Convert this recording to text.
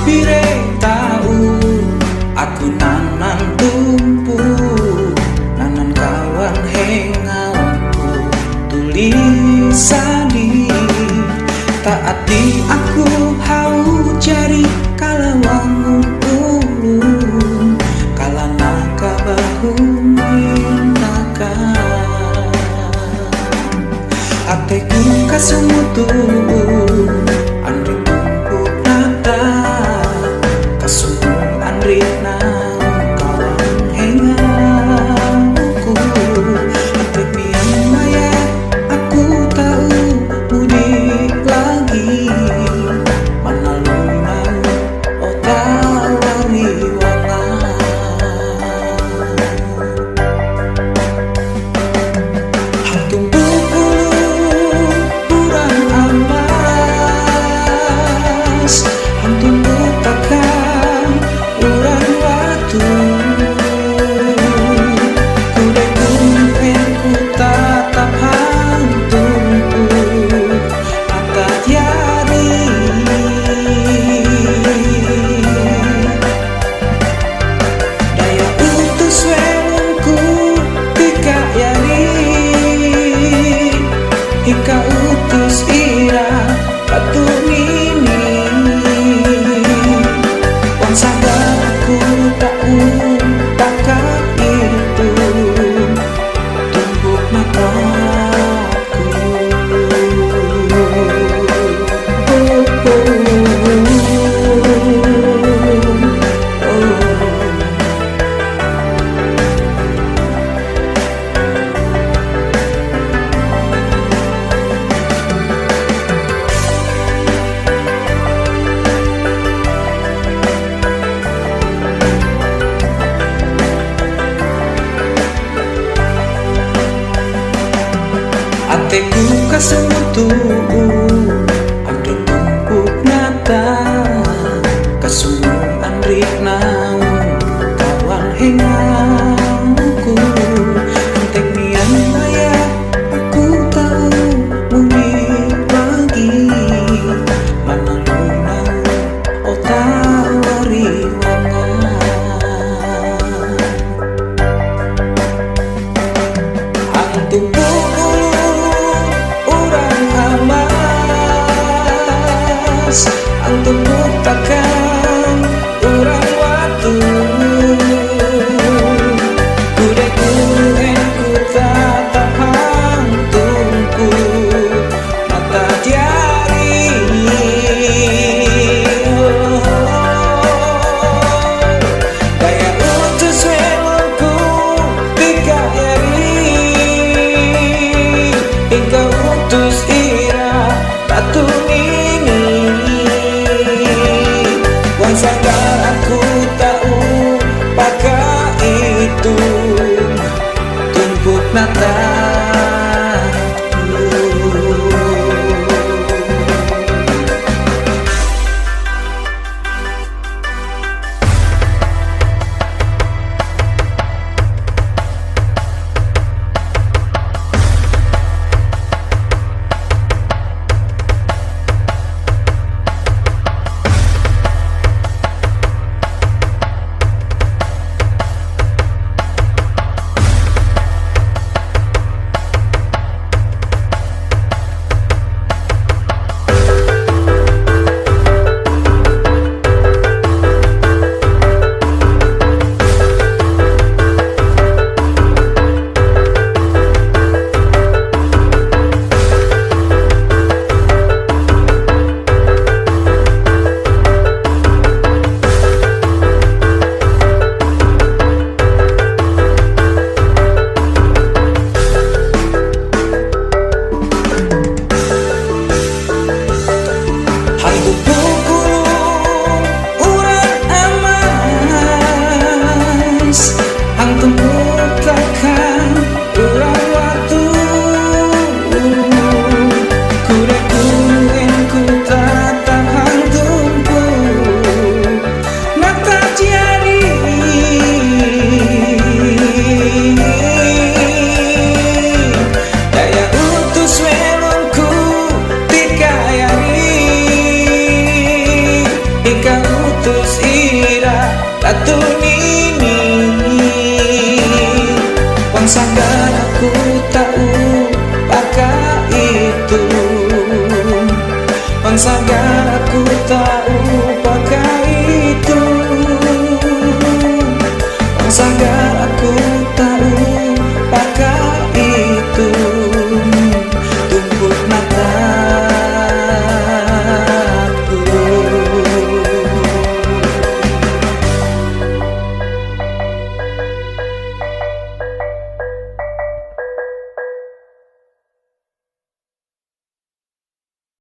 pire tahu aku nanan tumpu nanan kawan hengaku tulisani taati aku hau cari kala wangun ulun kala naka bahu naka ateku kasumutu andri tumpuk nata kasumu andri naung kawan hengaku ate pian maya aku tahu mudik lagi mana lunau otawari wangan hantung hingga utus ira batu ini wan sadarku tak takat itu tumpuk mataku ateku kasumutu andri tumpuk nata kasumu andri naung kawan hengaku antek nian maya aku tahu mudik lagi mana lunau otawari wangan antung untuk takkan